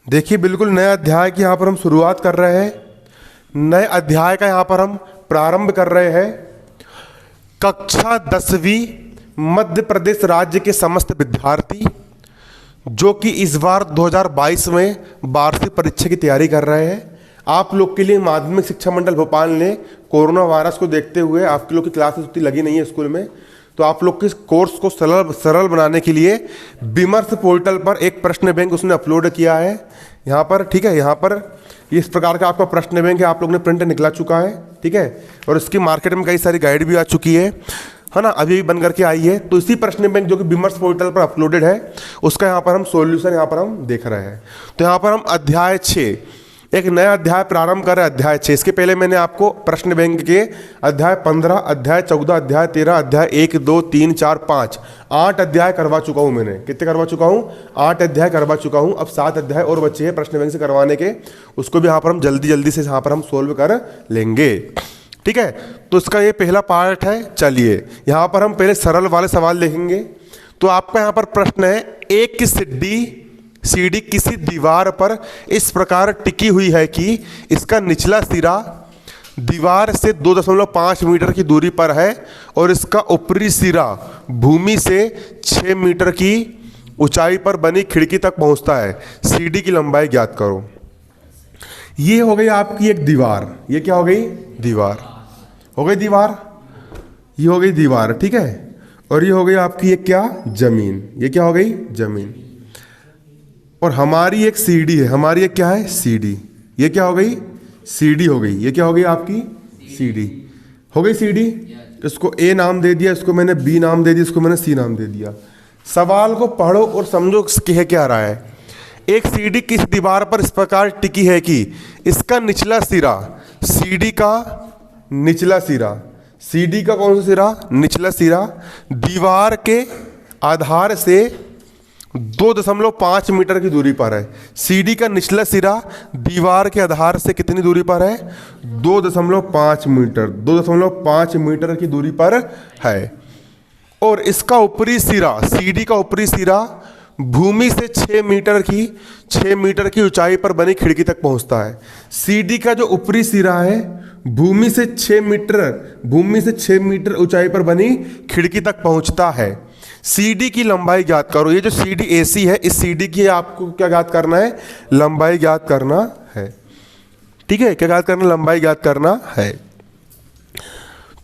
देखिए बिल्कुल नए अध्याय की यहाँ पर हम शुरुआत कर रहे हैं। नए अध्याय का यहाँ पर हम प्रारंभ कर रहे हैं। कक्षा 10वीं मध्य प्रदेश राज्य के समस्त विद्यार्थी जो कि इस बार 2022 में वार्षिक परीक्षा की तैयारी कर रहे हैं, आप लोग के लिए माध्यमिक शिक्षा मंडल भोपाल ने कोरोना वायरस को देखते हुए आपके लोग की क्लासेस उतनी लगी नहीं है स्कूल में, तो आप लोग के कोर्स को सरल बनाने के लिए विमर्श पोर्टल पर एक प्रश्न बैंक उसने अपलोड किया है यहाँ पर। ठीक है, यहाँ पर इस प्रकार का आपका प्रश्न बैंक है, आप लोग ने प्रिंट निकला चुका है। ठीक है, और इसकी मार्केट में कई सारी गाइड भी आ चुकी है ना, अभी बन करके आई है। तो इसी प्रश्न बैंक जो कि विमर्श पोर्टल पर अपलोडेड है, उसका यहाँ पर हम सॉल्यूशन यहाँ पर हम देख रहे हैं। तो यहाँ पर हम अध्याय 6 एक नया अध्याय प्रारंभ कर रहे हैं। अध्याय 6 इसके पहले मैंने आपको प्रश्न बैंक के अध्याय 15, अध्याय 14, अध्याय 13, अध्याय 1, 2, 3, 4, 5 8 अध्याय करवा चुका हूँ। मैंने कितने करवा चुका हूँ? 8 अध्याय करवा चुका हूँ। अब 7 अध्याय और बचे हैं प्रश्न बैंक से करवाने के, उसको भी यहाँ पर हम जल्दी से यहाँ पर हम सोल्व कर लेंगे। ठीक है, तो इसका ये पहला पार्ट है। चलिए यहाँ पर हम पहले सरल वाले सवाल देखेंगे। तो आपका यहाँ पर प्रश्न है, एक सीढ़ी किसी दीवार पर इस प्रकार टिकी हुई है कि इसका निचला सिरा दीवार से 2.5 मीटर की दूरी पर है और इसका ऊपरी सिरा भूमि से 6 मीटर की ऊंचाई पर बनी खिड़की तक पहुंचता है। सीढ़ी की लंबाई ज्ञात करो। ये हो गई आपकी एक दीवार। ये क्या हो गई? दीवार हो गई। दीवार ये हो गई दीवार। ठीक है, और ये हो गई आपकी एक क्या? जमीन। ये क्या हो गई? जमीन। और हमारी एक सीढ़ी है। हमारी एक क्या है? सीढ़ी। ये क्या हो गई? सीढ़ी हो गई। ये क्या हो गई आपकी? सीढ़ी हो गई। सीढ़ी, इसको ए नाम दे दिया, इसको मैंने बी नाम दे दिया, इसको मैंने सी नाम दे दिया। सवाल को पढ़ो और समझो कह क्या रहा है। एक सीढ़ी किस दीवार पर इस प्रकार टिकी है कि इसका निचला सिरा, सीढ़ी का निचला सिरा, सीढ़ी का कौन सा सिरा? निचला सिरा दीवार के आधार से 2.5 मीटर की दूरी पर है। सीढ़ी का निचला सिरा दीवार के आधार से कितनी दूरी पर है? 2.5 मीटर। 2.5 मीटर की दूरी पर है। और इसका ऊपरी सिरा, सीढ़ी का ऊपरी सिरा भूमि से 6 मीटर की ऊंचाई पर बनी खिड़की तक पहुंचता है। सीढ़ी का जो ऊपरी सिरा है भूमि से 6 मीटर ऊंचाई पर बनी खिड़की तक पहुंचता है। सीढ़ी की लंबाई ज्ञात करो। ये जो सीढ़ी एसी है, इस सीढ़ी की आपको क्या ज्ञात करना है? लंबाई ज्ञात करना है। ठीक है, क्या ज्ञात करना? लंबाई ज्ञात करना है।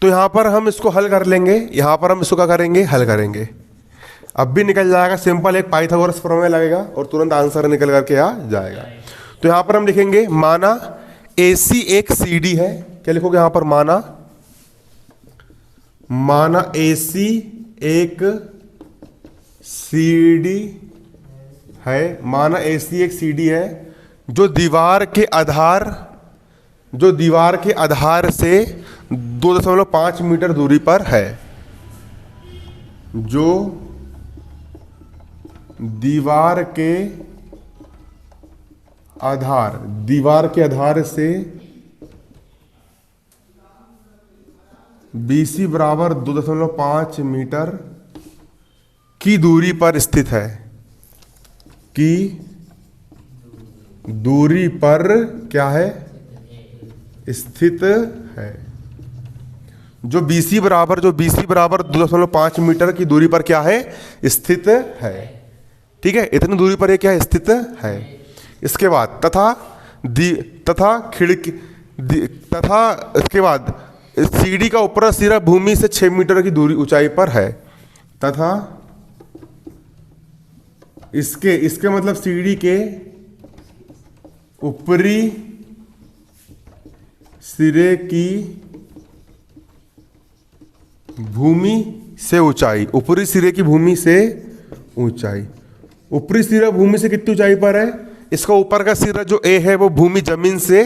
तो यहां पर हम इसको हल कर लेंगे। यहां पर हम इसको क्या करेंगे? हल करेंगे। अब भी निकल जाएगा। सिंपल एक पाइथागोरस प्रमेय लगेगा और तुरंत आंसर निकल करके आ जाएगा। तो यहां पर हम लिखेंगे, माना एसी एक सीढ़ी है। क्या लिखोगे यहां पर? माना एसी एक सीढ़ी है। माना एसी एक सीढ़ी है जो दीवार के आधार से 2.5 मीटर दूरी पर है। जो दीवार के आधार से BC बराबर 2.5 मीटर की दूरी पर स्थित है। की दूरी पर क्या है? स्थित है। जो BC बराबर 2.5 मीटर की दूरी पर क्या है? स्थित है। ठीक है, इतनी दूरी पर ये क्या है? स्थित है। इसके बाद इसके बाद सीढ़ी का ऊपरी सिरा भूमि से 6 मीटर की दूरी ऊंचाई पर है तथा इसके मतलब सीढ़ी के ऊपरी सिरे की भूमि से ऊंचाई, ऊपरी सिरे की भूमि से ऊंचाई। ऊपरी सिरा भूमि से कितनी ऊंचाई पर है? इसका ऊपर का सिरा जो ए है वो भूमि जमीन से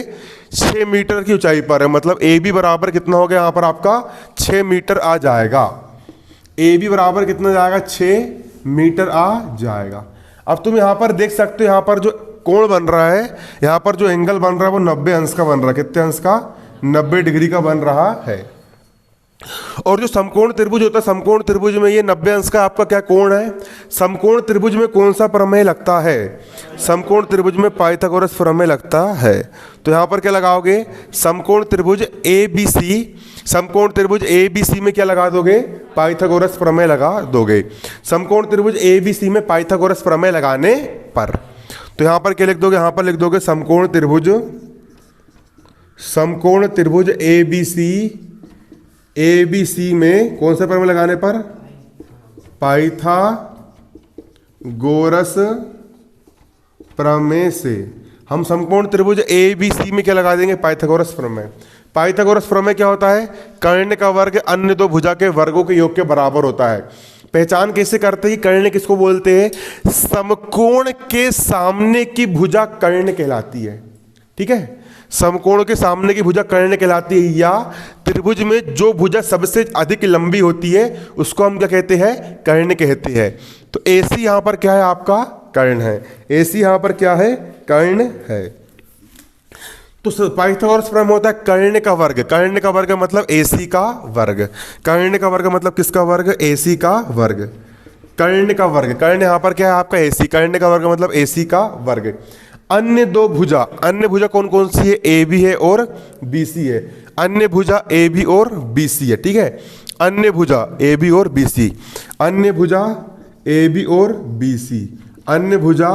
6 मीटर की ऊंचाई पर है। मतलब ए बी बराबर कितना हो गया यहाँ पर आपका? 6 मीटर आ जाएगा। ए बी बराबर कितना जाएगा? 6 मीटर आ जाएगा। अब तुम यहाँ पर देख सकते हो, यहाँ पर जो कोण बन रहा है, यहाँ पर जो एंगल बन रहा है वो 90 अंश का बन रहा है। कितने अंश का? 90 डिग्री का बन रहा है। और जो समकोण त्रिभुज होता है, समकोण त्रिभुज में ये 90 अंश का आपका क्या कोण है? समकोण त्रिभुज में कौन सा प्रमेय लगता है? समकोण त्रिभुज में पाइथागोरस प्रमेय लगता है। तो यहाँ पर क्या लगाओगे? समकोण त्रिभुज ए बी सी, समकोण त्रिभुज ए बी सी में क्या लगा दोगे? पाइथागोरस प्रमेय लगा दोगे। समकोण त्रिभुज ए बी सी में पाइथागोरस प्रमेय लगाने पर तो यहाँ पर क्या लिख दोगे? यहाँ पर लिख दोगे समकोण त्रिभुज, समकोण त्रिभुज ए बी सी में कौन सा प्रमेय लगाने पर? पाइथागोरस प्रमेय से हम समकोण त्रिभुज ए बी सी में क्या लगा देंगे? पाइथागोरस प्रमेय। पाइथागोरस प्रमेय क्या होता है? कर्ण का वर्ग अन्य दो भुजा के वर्गों के योग के बराबर होता है। पहचान कैसे करते हैं? कर्ण किसको बोलते हैं? समकोण के सामने की भुजा कर्ण कहलाती है। ठीक है, समकोण के सामने की भुजा कर्ण कहलाती है, या त्रिभुज में जो भुजा सबसे अधिक लंबी होती है उसको हम क्या कहते हैं? कर्ण कहते हैं। तो AC यहां पर क्या है? आपका कर्ण है। AC यहां पर क्या है? कर्ण है। तो पाइथागोरस प्रमेय होता है कर्ण का वर्ग। कर्ण का वर्ग मतलब AC का वर्ग। कर्ण का वर्ग मतलब किसका वर्ग? AC का वर्ग। कर्ण का वर्ग, कर्ण यहां पर क्या है? आपका AC। कर्ण का वर्ग मतलब AC का वर्ग। अन्य दो भुजा, अन्य भुजा कौन कौन सी है? AB है और BC है। अन्य भुजा AB और BC है। ठीक है, अन्य भुजा AB और BC, अन्य भुजा AB और BC अन्य भुजा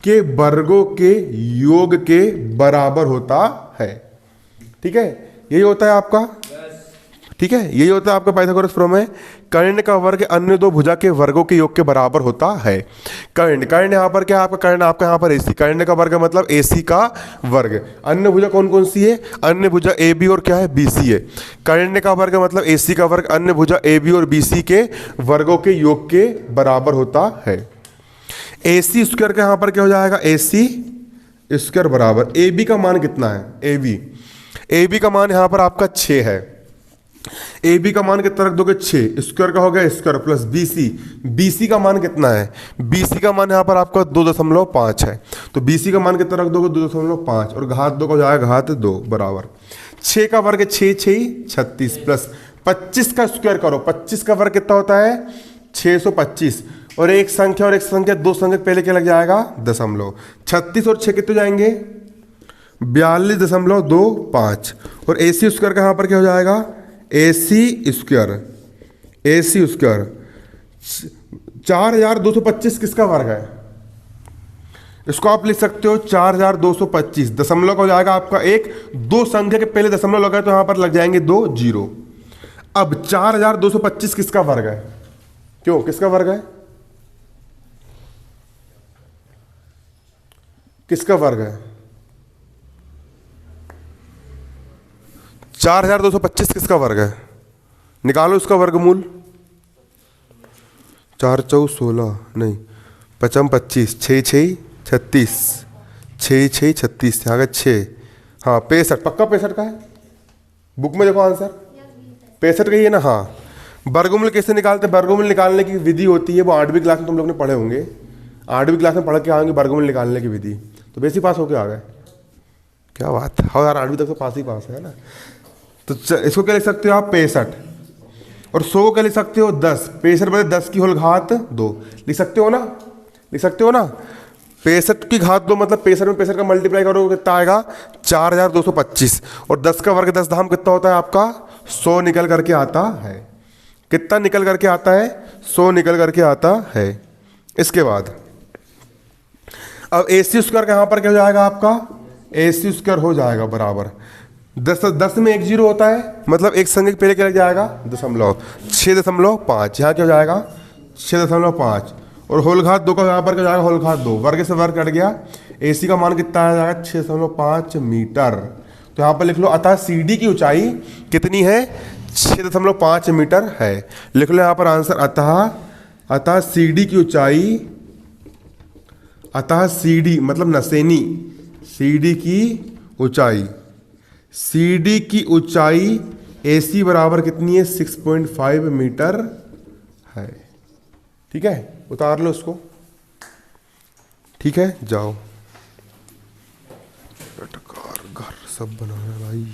के वर्गों के योग के बराबर होता है। ठीक है, यही होता है आपका। ठीक है, यही होता है आपका पाइथागोरस प्रमेय। कर्ण का वर्ग अन्य दो भुजा के वर्गों के योग के बराबर होता है। कर्ण, कर्ण यहाँ पर क्या है? आपका कर्ण आपका यहाँ पर AC। कर्ण का वर्ग मतलब AC का वर्ग। अन्य भुजा कौन कौन सी है? अन्य भुजा AB और क्या है? BC है। कर्ण का वर्ग मतलब AC का वर्ग अन्य भुजा AB और BC के वर्गों के योग के बराबर होता है। AC स्क्वायर का यहाँ पर क्या हो जाएगा? AC स्क्वायर बराबर AB का मान कितना है? AB का मान यहाँ पर आपका 6 है। AB का मान कितना रख दोगे? 6। स्क्वायर का हो गया स्क्वायर प्लस BC का मान कितना है? BC का मान यहाँ पर आपका 2.5 है। तो BC का मान कितना रख दोगे? 2.5 और घात 2 का हो जाएगा घात 2 बराबर 6 का वर्ग 6 36 प्लस 25 का स्क्वायर करो। 25 का वर्ग कितना होता है? 625 और एक संख्या और एक संख्या, दो संख्या पहले क्या लग जाएगा? दशमलव। 36 और 6 कितने जाएंगे? 42.25 और AC स्क्वायर का यहाँ पर क्या हो जाएगा? AC स्क्वायर 4225 किसका वर्ग है? इसको आप लिख सकते हो 4225। दशमलव का हो जाएगा आपका एक, दो संख्या के पहले दशमलव लगा तो यहां पर लग जाएंगे 2 जीरो। अब 4225 किसका वर्ग है? क्यों, किसका वर्ग है? किसका वर्ग है? 4225 किसका वर्ग है? निकालो इसका वर्गमूल। 4 4 16 नहीं 5 25 6 6 36 6 6 36 यहाँ का 6, हाँ 65, पक्का 65 का है? बुक में देखो आंसर 65 का ही है ना। हाँ, वर्गमूल कैसे निकालते हैं? वर्गमूल निकालने की विधि होती है, वो 8वीं क्लास में तुम लोग ने पढ़े होंगे। 8वीं क्लास में पढ़ के आएंगे वर्गमूल निकालने की विधि, तो बेसिक पास होके आ गए। क्या बात है, हाँ यार 8वीं तक तो पास ही पास है ना। तो इसको क्या लिख सकते हो आप? 65 और 100 को क्या लिख सकते हो? 10। 65 बटे 10 की होल घात 2 लिख सकते हो ना? लिख सकते हो ना? 65 की घात 2 मतलब 65 में 65 का मल्टीप्लाई करो कितना आएगा? 4225 और 10 का वर्ग 10 धाम कितना होता है आपका? 100 निकल करके आता है। कितना निकल करके आता है? 100 निकल करके आता है। इसके बाद अब AC स्क्वायर का यहाँ पर क्या हो जाएगा आपका? AC स्क्वायर हो जाएगा बराबर 10 में 1 जीरो होता है, मतलब एक संख्या पहले क्या लग जाएगा? दशमलव। 6.5 यहाँ क्या हो जाएगा? 6.5 और होल घात 2 का यहाँ पर क्या जाएगा? होल घात 2, वर्ग से वर्ग कट गया। AC का मान कितना आ जाएगा? 6.5 मीटर। तो यहाँ पर लिख लो अतः CD की ऊंचाई कितनी है? 6.5 मीटर है। लिख लो यहाँ पर आंसर अतः CD की ऊंचाई, अतः CD मतलब नसेनी, CD की ऊंचाई, CD की ऊंचाई AC बराबर कितनी है? 6.5 मीटर है। ठीक है, उतार लो उसको। ठीक है, जाओ घर सब बनाना भाई।